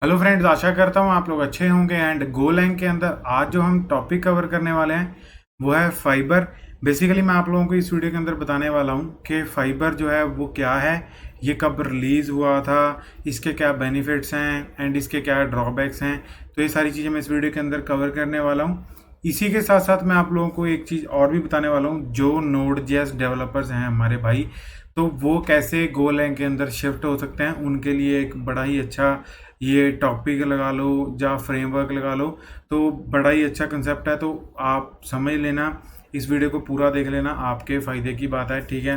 Hello friends, आशा करता हूँ आप लोग अच्छे होंगे। एंड गोलैंग के अंदर आज जो हम टॉपिक कवर करने वाले हैं वो है फाइबर। बेसिकली मैं आप लोगों को इस वीडियो के अंदर बताने वाला हूँ कि फाइबर जो है वो क्या है, ये कब रिलीज़ हुआ था, इसके क्या बेनिफिट्स हैं एंड इसके क्या ड्रॉबैक्स हैं। तो ये सारी चीज़ें मैं इस वीडियो के अंदर कवर करने वाला हूँ। इसी के साथ साथ मैं आप लोगों को एक चीज़ और भी बताने वाला हूँ, जो नोड जेएस डेवलपर्स हैं हमारे भाई, तो वो कैसे गोलैंग के अंदर शिफ्ट हो सकते हैं, उनके लिए एक बड़ा ही अच्छा ये टॉपिक लगा लो या फ्रेमवर्क लगा लो, तो बड़ा ही अच्छा कंसेप्ट है। तो आप समझ लेना, इस वीडियो को पूरा देख लेना, आपके फ़ायदे की बात है, ठीक है।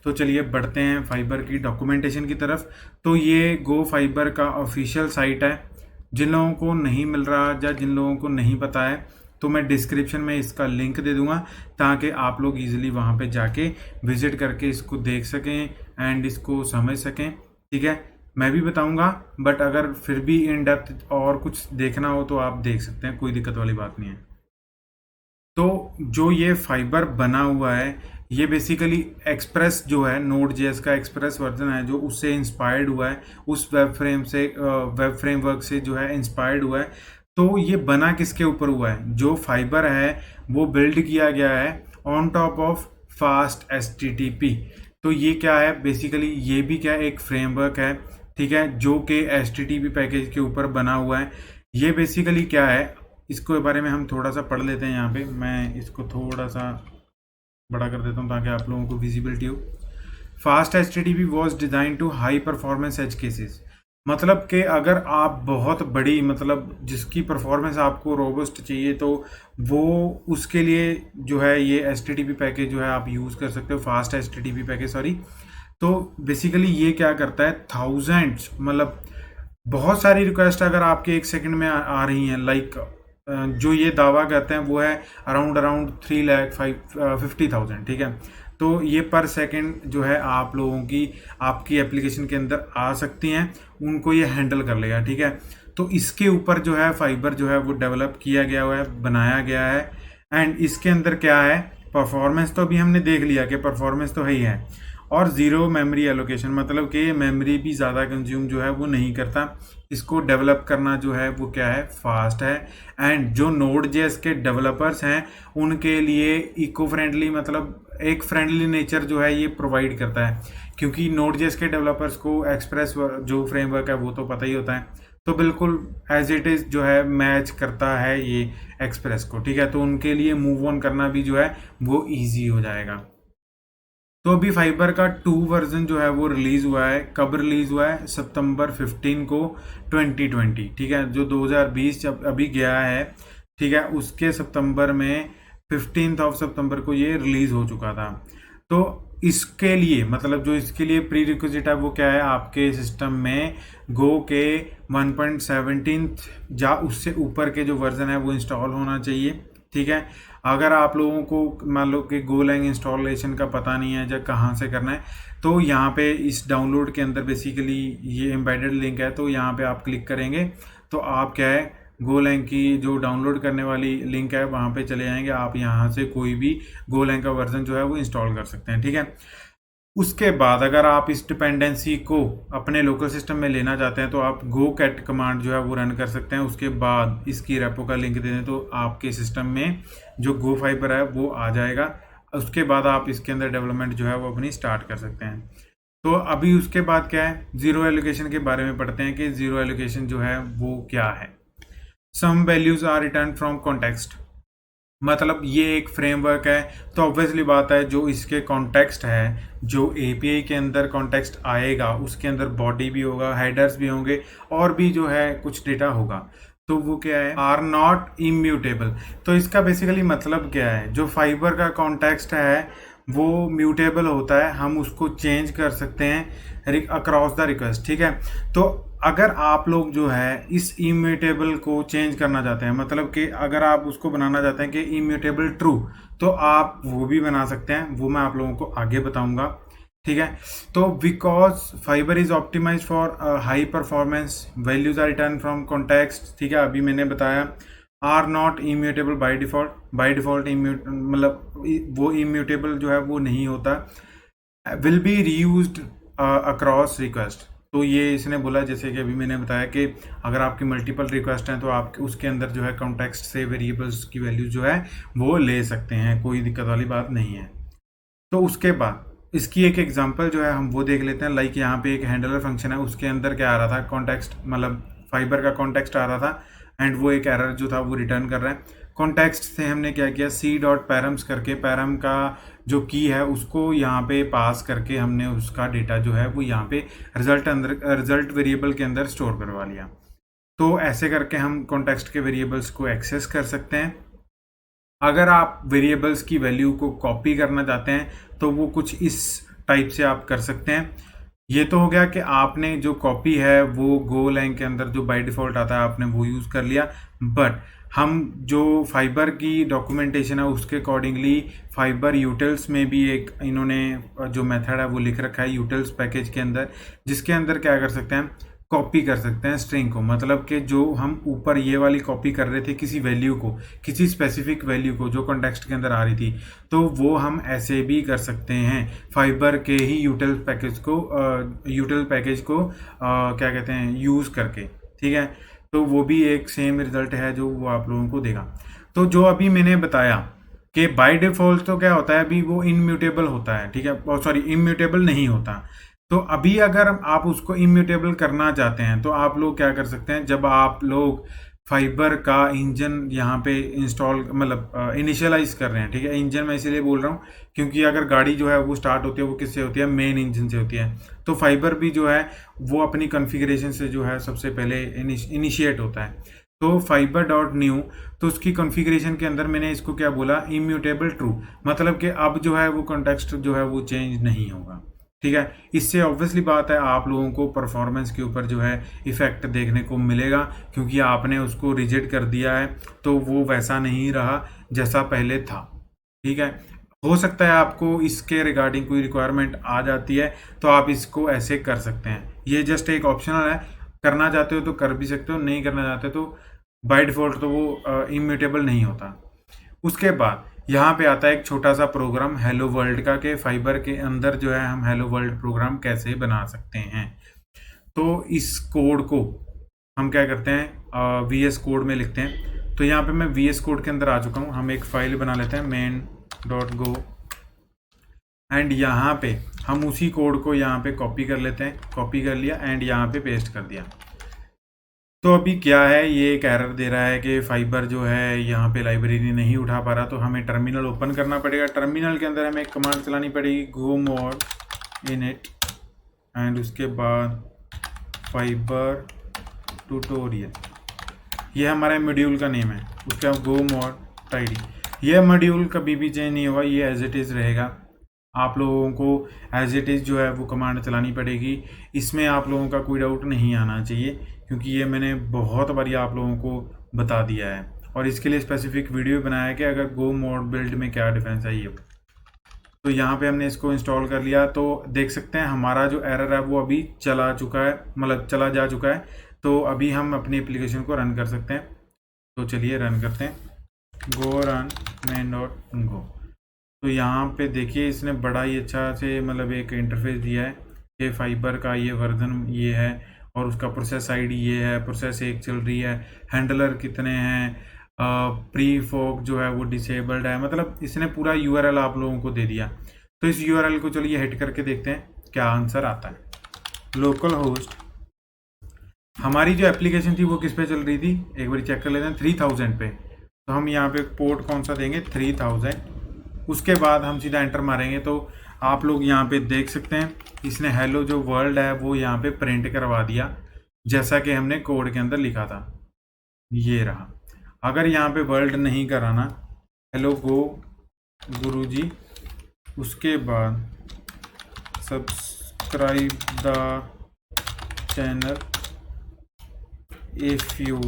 तो चलिए बढ़ते हैं फाइबर की डॉक्यूमेंटेशन की तरफ। तो ये गो फाइबर का ऑफिशियल साइट है। जिन लोगों को नहीं मिल रहा या जिन लोगों को नहीं पता है, तो मैं डिस्क्रिप्शन में इसका लिंक दे दूंगा ताकि आप लोग इजीली वहाँ पे जाके विजिट करके इसको देख सकें एंड इसको समझ सकें, ठीक है। मैं भी बताऊंगा, बट अगर फिर भी इन डेप्थ और कुछ देखना हो तो आप देख सकते हैं, कोई दिक्कत वाली बात नहीं है। तो जो ये फाइबर बना हुआ है, ये बेसिकली एक्सप्रेस जो है, नोड जेएस का एक्सप्रेस वर्जन है जो उससे इंस्पायर्ड हुआ है, उस वेब फ्रेमवर्क से जो है इंस्पायर्ड हुआ है। तो ये बना किसके ऊपर हुआ है? जो फाइबर है वो बिल्ड किया गया है on top of fast HTTP. तो ये क्या है बेसिकली, ये भी क्या एक फ्रेमवर्क है, ठीक है, जो कि एचटीटीपी पैकेज के ऊपर बना हुआ है। ये बेसिकली क्या है, इसके बारे में हम थोड़ा सा पढ़ लेते हैं। यहाँ पे मैं इसको थोड़ा सा बड़ा कर देता हूँ ताकि आप लोगों को विजिबिलिटी हो। Fast h t t p was design to high performance edge cases. मतलब कि अगर आप बहुत बड़ी, मतलब जिसकी परफॉर्मेंस आपको रोबस्ट चाहिए, तो वो उसके लिए जो है ये H t t P package जो है आप यूज़ कर सकते हो, fast h t t P package, sorry. तो बेसिकली ये क्या करता है, थाउजेंड्स, मतलब बहुत सारी रिक्वेस्ट अगर आपके एक सेकंड में आ रही हैं, लाइक जो ये दावा करते हैं वो है अराउंड अराउंड 3,50,000, ठीक है। तो ये पर सेकंड जो है आप लोगों की आपकी एप्लीकेशन के अंदर आ सकती हैं, उनको ये हैंडल कर लेगा, ठीक है। तो इसके ऊपर जो है फाइबर जो है वो डेवलप किया गया हुआ है, बनाया गया है। एंड इसके अंदर क्या है, परफॉर्मेंस तो अभी हमने देख लिया कि परफॉर्मेंस तो है ही है, और ज़ीरो मेमोरी एलोकेशन, मतलब कि मेमोरी भी ज़्यादा कंज्यूम जो है वो नहीं करता। इसको डेवलप करना जो है वो क्या है, फास्ट है। एंड जो नोड जेएस के डेवलपर्स हैं उनके लिए इको फ्रेंडली, मतलब एक फ्रेंडली नेचर जो है ये प्रोवाइड करता है, क्योंकि नोड जेएस के डेवलपर्स को एक्सप्रेस जो फ्रेमवर्क है वो तो पता ही होता है। तो बिल्कुल एज इट इज़ जो है मैच करता है ये एक्सप्रेस को, ठीक है। तो उनके लिए मूव ऑन करना भी जो है वो ईजी हो जाएगा। तो अभी फाइबर का 2 वर्जन जो है वो रिलीज हुआ है। कब रिलीज हुआ है? सितंबर 15 को 2020, ठीक है। जो 2020 जब अभी गया है, ठीक है, उसके सितंबर में 15 सितंबर को ये रिलीज हो चुका था। तो इसके लिए, मतलब जो इसके लिए प्री रिक्विजिट है वो क्या है, आपके सिस्टम में गो के 1.17 या उससे ऊपर के जो वर्जन है वो इंस्टॉल होना चाहिए, ठीक है। अगर आप लोगों को मान लो कि गोलैंग इंस्टॉलेशन का पता नहीं है या कहाँ से करना है, तो यहाँ पे इस डाउनलोड के अंदर बेसिकली ये एम्बेडेड लिंक है, तो यहाँ पे आप क्लिक करेंगे तो आप क्या है, गोलैंग की जो डाउनलोड करने वाली लिंक है वहाँ पे चले जाएंगे। आप यहाँ से कोई भी गोलैंग का वर्जन जो है वो इंस्टॉल कर सकते हैं, ठीक है। उसके बाद अगर आप इस डिपेंडेंसी को अपने लोकल सिस्टम में लेना चाहते हैं तो आप गो कैट कमांड जो है वो रन कर सकते हैं। उसके बाद इसकी रेपो का लिंक दे दें तो आपके सिस्टम में जो गो फाइबर है वो आ जाएगा। उसके बाद आप इसके अंदर डेवलपमेंट जो है वो अपनी स्टार्ट कर सकते हैं। तो अभी उसके बाद क्या है, जीरो एलोकेशन के बारे में पढ़ते हैं कि जीरो एलोकेशन जो है वो क्या है। Some values are return from context, मतलब ये एक फ्रेमवर्क है, तो ऑब्वियसली बात है जो इसके कॉन्टेक्स्ट है, जो एपीआई के अंदर कॉन्टेक्स्ट आएगा उसके अंदर बॉडी भी होगा, हेडर्स भी होंगे, और भी जो है कुछ डेटा होगा। तो वो क्या है, आर नॉट इम्यूटेबल। तो इसका बेसिकली मतलब क्या है, जो फाइबर का कॉन्टेक्स्ट है वो म्यूटेबल होता है, हम उसको चेंज कर सकते हैं अक्रॉस द रिक्वेस्ट, ठीक है। तो अगर आप लोग जो है इस इम्यूटेबल को चेंज करना चाहते हैं, मतलब कि अगर आप उसको बनाना चाहते हैं कि इम्यूटेबल ट्रू, तो आप वो भी बना सकते हैं, वो मैं आप लोगों को आगे बताऊंगा, ठीक है। तो because fiber is optimize for high performance, values are return from context, ठीक है, अभी मैंने बताया। Are not immutable by default, by default मतलब वो इम्यूटेबल जो है वो नहीं होता। Will be reused across request, तो ये इसने बोला, जैसे कि अभी मैंने बताया कि अगर आपकी मल्टीपल रिक्वेस्ट हैं तो आप उसके अंदर जो है कॉन्टेक्स्ट से वेरिएबल्स की वैल्यू जो है वो ले सकते हैं, कोई दिक्कत वाली बात नहीं है। तो उसके बाद इसकी एक एग्जांपल जो है हम वो देख लेते हैं। लाइक यहाँ पे एक हैंडलर फंक्शन है, उसके अंदर क्या आ रहा था, कॉन्टेक्स्ट मतलब फाइबर का कॉन्टेक्स्ट आ रहा था एंड वो एक एरर जो था वो रिटर्न कर रहा है। कॉन्टेक्स्ट से हमने क्या किया, सी डॉट पैरम्स करके पैरम का जो की है उसको यहाँ पे पास करके हमने उसका डेटा जो है वो यहाँ पे रिजल्ट वेरिएबल के अंदर स्टोर करवा लिया। तो ऐसे करके हम कॉन्टेक्स्ट के वेरिएबल्स को एक्सेस कर सकते हैं। अगर आप वेरिएबल्स की वैल्यू को कॉपी करना चाहते हैं तो वो कुछ इस टाइप से आप कर सकते हैं। ये तो हो गया कि आपने जो कॉपी है वो गोलैंग के अंदर जो बाय डिफ़ॉल्ट आता है आपने वो यूज़ कर लिया। बट हम जो फाइबर की डॉक्यूमेंटेशन है उसके अकॉर्डिंगली फाइबर यूटिल्स में भी एक इन्होंने जो मेथड है वो लिख रखा है यूटिल्स पैकेज के अंदर, जिसके अंदर क्या कर सकते हैं, कॉपी कर सकते हैं स्ट्रिंग को। मतलब कि जो हम ऊपर ये वाली कॉपी कर रहे थे किसी वैल्यू को, किसी स्पेसिफिक वैल्यू को जो कॉन्टेक्स्ट के अंदर आ रही थी, तो वो हम ऐसे भी कर सकते हैं फाइबर के ही यूटिल पैकेज को क्या कहते हैं यूज़ करके। ठीक है, तो वो भी एक सेम रिजल्ट है जो वो आप लोगों को देगा। तो जो अभी मैंने बताया कि बाय डिफ़ॉल्ट तो क्या होता है, अभी वो इम्यूटेबल होता है। ठीक है, सॉरी इम्यूटेबल नहीं होता। तो अभी अगर आप उसको इम्यूटेबल करना चाहते हैं तो आप लोग क्या कर सकते हैं, जब आप लोग फाइबर का इंजन यहाँ पे इंस्टॉल मतलब इनिशियलाइज कर रहे हैं। ठीक है, इंजन मैं इसीलिए बोल रहा हूँ क्योंकि अगर गाड़ी जो है वो स्टार्ट होती है वो किससे होती है, मेन इंजन से होती है। तो फाइबर भी जो है वो अपनी कॉन्फ़िगरेशन से जो है सबसे पहले इनिशिएट होता है। तो फाइबर डॉट न्यू, तो उसकी कॉन्फ़िगरेशन के अंदर मैंने इसको क्या बोला, इम्यूटेबल ट्रू, मतलब कि अब जो है वो कॉन्टेक्स्ट जो है वो चेंज नहीं होगा। ठीक है, इससे ऑब्वियसली बात है आप लोगों को परफॉर्मेंस के ऊपर जो है इफ़ेक्ट देखने को मिलेगा क्योंकि आपने उसको रिजेक्ट कर दिया है तो वो वैसा नहीं रहा जैसा पहले था। ठीक है, हो सकता है आपको इसके रिगार्डिंग कोई रिक्वायरमेंट आ जाती है तो आप इसको ऐसे कर सकते हैं। ये जस्ट एक ऑप्शनल है, करना चाहते हो तो कर भी सकते हो, नहीं करना चाहते तो बाय डिफ़ॉल्ट तो वो इम्यूटेबल नहीं होता। उसके बाद यहाँ पे आता है एक छोटा सा प्रोग्राम हेलो वर्ल्ड का, कि फाइबर के अंदर जो है हम हेलो वर्ल्ड प्रोग्राम कैसे बना सकते हैं। तो इस कोड को हम क्या करते हैं, वी एस कोड में लिखते हैं। तो यहाँ पे मैं वी एस कोड के अंदर आ चुका हूँ। हम एक फाइल बना लेते हैं main.go एंड यहाँ पे हम उसी कोड को यहाँ पे कॉपी कर लेते हैं। कॉपी कर लिया एंड यहाँ पे पेस्ट कर दिया। तो अभी क्या है, ये एक एरर दे रहा है कि फाइबर जो है यहाँ पे लाइब्रेरी नहीं उठा पा रहा। तो हमें टर्मिनल ओपन करना पड़ेगा। टर्मिनल के अंदर हमें एक कमांड चलानी पड़ेगी, गो मोड इनिट एंड उसके बाद फाइबर ट्यूटोरियल, ये हमारे मॉड्यूल का नेम है। उसके बाद गो मोड टाइडी, ये मॉड्यूल कभी भी चेंज नहीं होगा, ये एज इट इज़ रहेगा। आप लोगों को एज इट इज़ जो है वो कमांड चलानी पड़ेगी। इसमें आप लोगों का कोई डाउट नहीं आना चाहिए क्योंकि ये मैंने बहुत बारी आप लोगों को बता दिया है और इसके लिए स्पेसिफिक वीडियो बनाया है कि अगर गो मोड बिल्ड में क्या डिफरेंस है ये। तो यहाँ पे हमने इसको इंस्टॉल कर लिया तो देख सकते हैं हमारा जो एरर है वो अभी चला चुका है, मतलब चला जा चुका है। तो अभी हम अपनी एप्लीकेशन को रन कर सकते हैं। तो चलिए रन करते हैं, गो रन main.go। तो यहाँ पे देखिए इसने बड़ा ही अच्छा से मतलब एक इंटरफेस दिया है कि फाइबर का ये वर्जन ये है और उसका प्रोसेस आईडी ये है, प्रोसेस 1 चल रही है, हैंडलर कितने हैं, प्री फोक जो है वो डिसेबल्ड है। मतलब इसने पूरा यूआरएल आप लोगों को दे दिया। तो इस यूआरएल को चलिए हिट करके देखते हैं क्या आंसर आता है। लोकल होस्ट, हमारी जो एप्लीकेशन थी वो किस पे चल रही थी, एक बार चेक कर लेते हैं, 3000 पे। तो हम यहाँ पे पोर्ट कौन सा देंगे, 3000। उसके बाद हम सीधा एंटर मारेंगे तो आप लोग यहाँ पे देख सकते हैं इसने हेलो जो वर्ल्ड है वो यहाँ पे प्रिंट करवा दिया जैसा कि हमने कोड के अंदर लिखा था, ये रहा। अगर यहाँ पे वर्ल्ड नहीं कराना, हेलो गो गुरुजी, उसके बाद subscribe the channel if you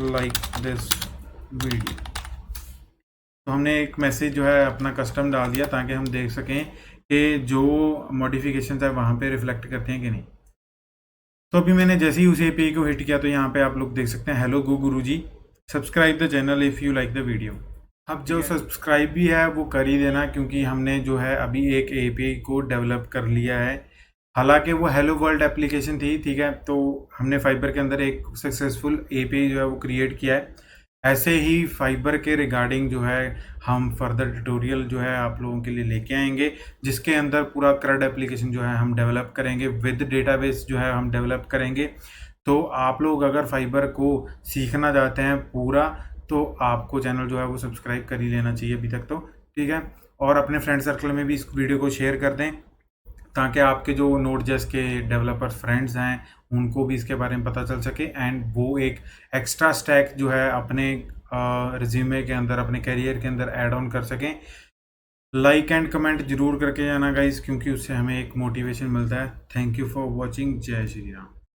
like this video. तो हमने एक मैसेज जो है अपना कस्टम डाल दिया ताकि हम देख सकें कि जो मॉडिफिकेशन है वहाँ पे रिफ्लेक्ट करते हैं कि नहीं। तो अभी मैंने जैसे ही उस एपीआई को हिट किया तो यहाँ पे आप लोग देख सकते हैं, hello go Guruji, subscribe the channel if you like the video. अब जो सब्सक्राइब भी है वो कर ही देना क्योंकि हमने जो है अभी एक एपीआई को डेवलप कर लिया है हालांकि वो हेलो वर्ल्ड एप्लीकेशन थी, ठीक है। तो हमने फाइबर के अंदर एक सक्सेसफुल एपीआई जो है वो क्रिएट किया है। ऐसे ही फाइबर के रिगार्डिंग जो है हम फर्दर ट्यूटोरियल जो है आप लोगों के लिए लेके आएंगे, जिसके अंदर पूरा क्रड एप्लीकेशन जो है हम डेवलप करेंगे, विद डेटाबेस जो है हम डेवलप करेंगे। तो आप लोग अगर फाइबर को सीखना चाहते हैं पूरा, तो आपको चैनल जो है वो सब्सक्राइब कर ही लेना चाहिए अभी तक तो, ठीक है। और अपने फ्रेंड सर्कल में भी इस वीडियो को शेयर कर दें, ताकि आपके जो नोड.जेएस के डेवलपर फ्रेंड्स हैं उनको भी इसके बारे में पता चल सके, एंड वो एक एक्स्ट्रा स्टैक जो है अपने रिज्यूमे के अंदर, अपने करियर के अंदर ऐड ऑन कर सकें। लाइक एंड कमेंट जरूर करके जाना गाइस, क्योंकि उससे हमें एक मोटिवेशन मिलता है। Thank you for watching. जय श्री राम।